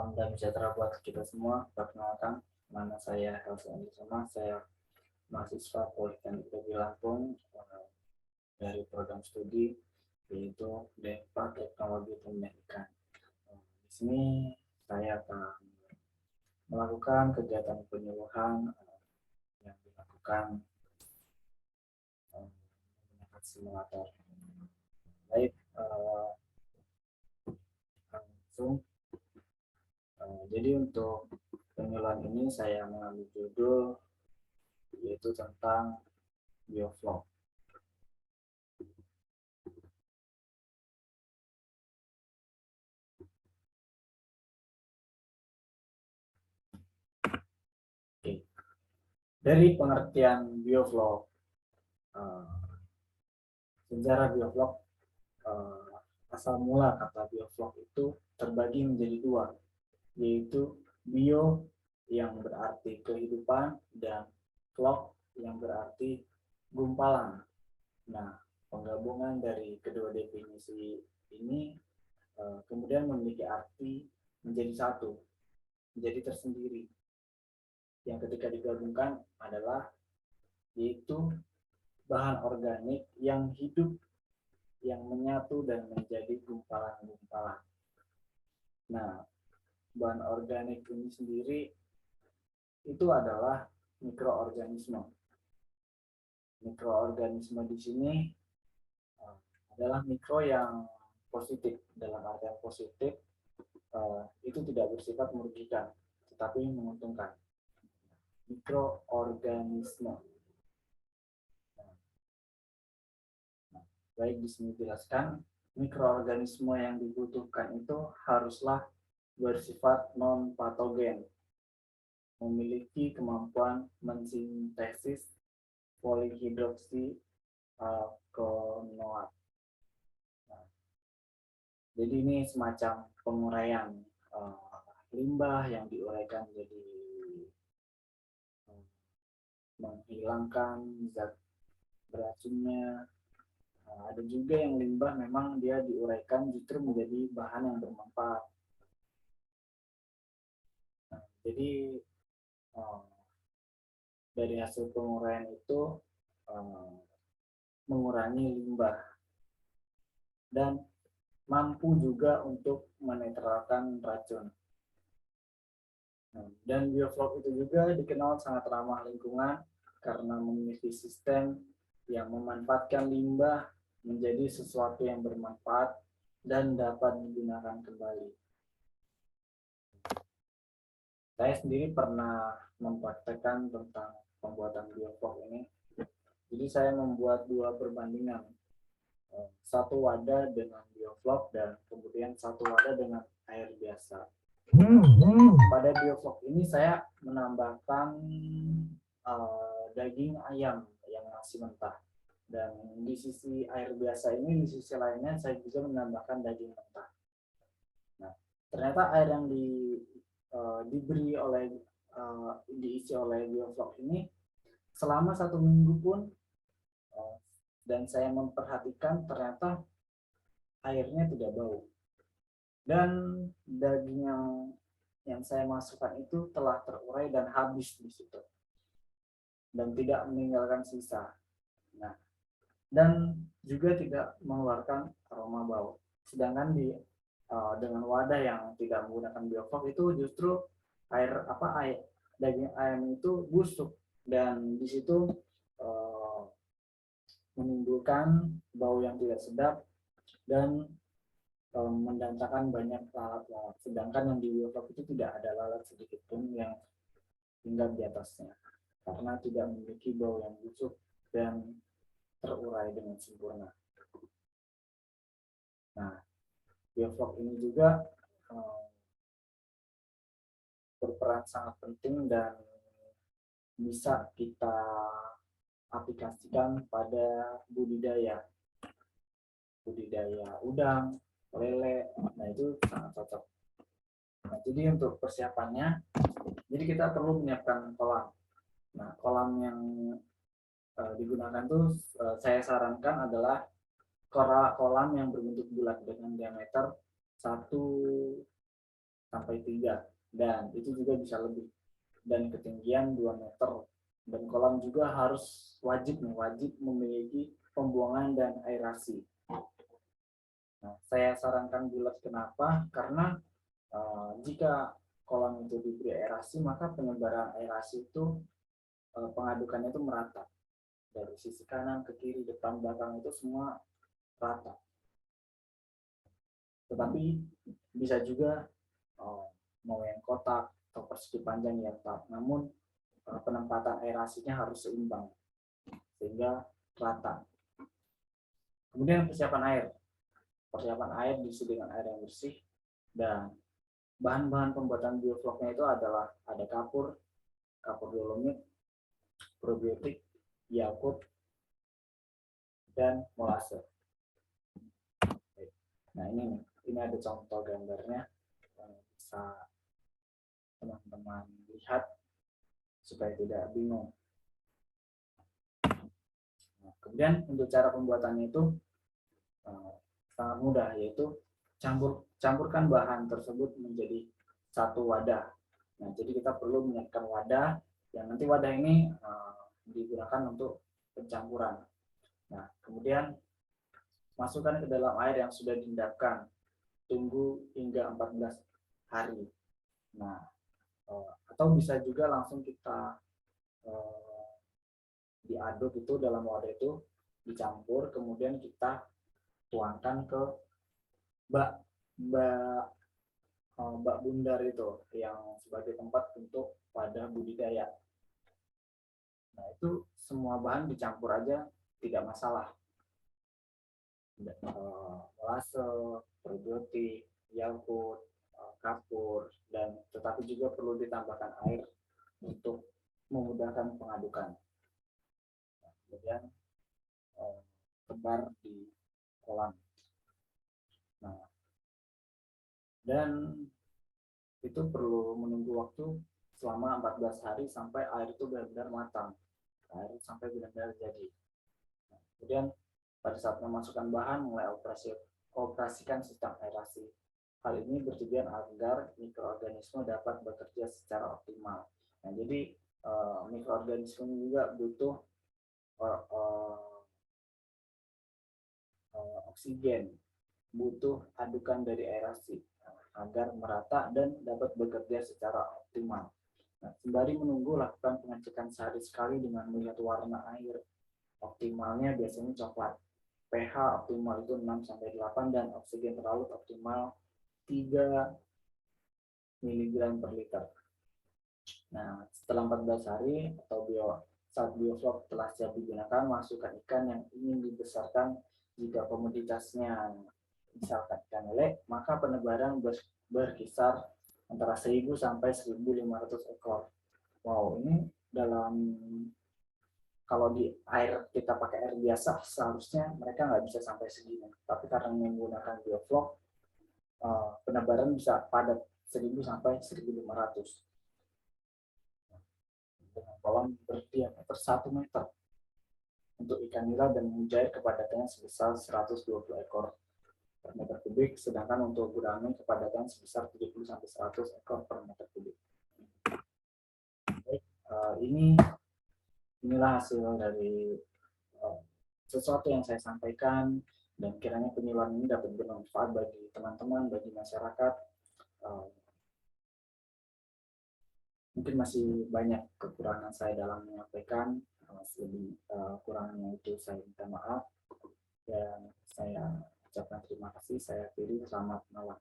Salam dan sejahtera buat kita semua. Perkenalkan, nama saya Helsa Sama, saya mahasiswa Politeknik Negeri Lampung dari program studi yaitu DEPA Teknologi Pendidikan. Di sini saya akan melakukan kegiatan penyuluhan yang dilakukan menggunakan simulator. Baik, langsung. Jadi untuk penyuluhan ini saya mengambil judul yaitu tentang bioflok. Dari pengertian bioflok, sejarah bioflok, asal mula kata bioflok itu terbagi menjadi dua, yaitu bio yang berarti kehidupan dan flok yang berarti gumpalan. Nah, penggabungan dari kedua definisi ini kemudian memiliki arti menjadi satu, menjadi tersendiri. Yang ketika digabungkan adalah yaitu bahan organik yang hidup, yang menyatu dan menjadi gumpalan-gumpalan. Nah, bahan organik ini sendiri itu adalah mikroorganisme. Mikroorganisme di sini adalah mikro yang positif. Dalam artian positif, itu tidak bersifat merugikan, tetapi menguntungkan. Mikroorganisme. Baik, di sini dijelaskan mikroorganisme yang dibutuhkan itu haruslah bersifat non-patogen, memiliki kemampuan mensintesis polihidroksi alkonoat. Jadi ini semacam penguraian limbah yang diuraikan jadi menghilangkan zat beracunnya. Ada juga yang limbah memang dia diuraikan justru menjadi bahan yang bermanfaat. Jadi dari hasil penguraian itu mengurangi limbah dan mampu juga untuk menetralkan racun. Dan bioflok itu juga dikenal sangat ramah lingkungan karena memiliki sistem yang memanfaatkan limbah menjadi sesuatu yang bermanfaat dan dapat digunakan kembali. Saya sendiri pernah mempraktekkan tentang pembuatan bioflok ini. Jadi saya membuat dua perbandingan. Satu wadah dengan bioflok dan kemudian satu wadah dengan air biasa. Pada bioflok ini saya menambahkan daging ayam yang masih mentah. Dan di sisi air biasa ini, di sisi lainnya saya juga menambahkan daging mentah. Nah, ternyata air yang diberi oleh diisi oleh bioflok ini selama 1 minggu pun dan saya memperhatikan ternyata airnya tidak bau dan daging yang saya masukkan itu telah terurai dan habis di situ dan tidak meninggalkan sisa. Nah, dan juga tidak mengeluarkan aroma bau. Sedangkan dengan wadah yang tidak menggunakan bioflok itu justru daging ayam itu busuk dan di situ menimbulkan bau yang tidak sedap dan mendatangkan banyak lalat-lalat. Sedangkan yang di bioflok itu tidak ada lalat sedikit pun yang tinggal di atasnya karena tidak memiliki bau yang busuk dan terurai dengan sempurna. Nah, bioflok ini juga berperan sangat penting dan bisa kita aplikasikan pada budidaya udang, lele. Nah, itu sangat cocok. Nah, jadi untuk persiapannya, jadi kita perlu menyiapkan kolam. Nah, kolam yang digunakan tuh saya sarankan adalah kolam yang berbentuk bulat dengan diameter 1 sampai 3, dan itu juga bisa lebih, dan ketinggian 2 meter, dan kolam juga harus wajib memiliki pembuangan dan aerasi. Nah, saya sarankan bulat kenapa? Karena jika kolam itu diberi aerasi, maka penyebaran aerasi itu pengadukannya itu merata dari sisi kanan ke kiri, depan, belakang, itu semua rata. Tetapi bisa juga mau yang kotak atau persegi panjang yang tetap, namun penempatan aerasinya harus seimbang sehingga rata. Kemudian persiapan air diisi dengan air yang bersih, dan bahan-bahan pembuatan biofloknya itu adalah ada kapur dolomit, probiotik, Yakult, dan molase. Nah, ini ada contoh gambarnya yang bisa teman-teman lihat supaya tidak bingung. Nah, kemudian untuk cara pembuatannya itu sangat mudah, yaitu campurkan bahan tersebut menjadi satu wadah. Nah, jadi kita perlu menyiapkan wadah, yang nanti wadah ini digunakan untuk pencampuran. Nah, kemudian masukkan ke dalam air yang sudah diendapkan, tunggu hingga 14 hari. Nah, atau bisa juga langsung kita diaduk itu dalam wadah itu, dicampur, kemudian kita tuangkan ke bak bundar itu yang sebagai tempat untuk wadah budidaya. Nah, itu semua bahan dicampur aja, tidak masalah. Molase, probiotik, Yakult, kapur, dan tetapi juga perlu ditambahkan air untuk memudahkan pengadukan. Nah, kemudian tebar di kolam. Nah, dan itu perlu menunggu waktu selama 14 hari sampai air itu benar-benar matang, air sampai benar-benar jadi. Nah, kemudian pada saat memasukkan bahan, mulai operasikan sistem aerasi. Hal ini bertujuan agar mikroorganisme dapat bekerja secara optimal. Nah, jadi mikroorganisme juga butuh oksigen, butuh adukan dari aerasi agar merata dan dapat bekerja secara optimal. Nah, sembari menunggu, lakukan pengecekan sehari sekali dengan melihat warna air. Optimalnya biasanya coklat. pH optimal itu 6-8, dan oksigen terlalu optimal 3 mg per liter. Nah, setelah 14 hari atau saat bioflok telah siap digunakan, masukkan ikan yang ingin dibesarkan. Jika komoditasnya misalkan ikan lele, maka penebaran berkisar antara 1000 sampai 1500 ekor. Wow, ini kalau di air kita pakai air biasa, seharusnya mereka nggak bisa sampai segini. Tapi karena menggunakan bioflok, penebaran bisa padat 1000 sampai 1500. Dengan kolam berdiameter 1 meter untuk ikan nila, dan mujair kepadatannya sebesar 120 ekor per meter kubik, sedangkan untuk gurame kepadatan sebesar 70 sampai 100 ekor per meter kubik. Baik, inilah hasil dari sesuatu yang saya sampaikan, dan kiranya penyuluhan ini dapat bermanfaat bagi teman-teman, bagi masyarakat. Mungkin masih banyak kekurangan saya dalam menyampaikan, lebih kurangnya itu saya minta maaf, dan saya ucapkan terima kasih. Saya akhiri, selamat malam.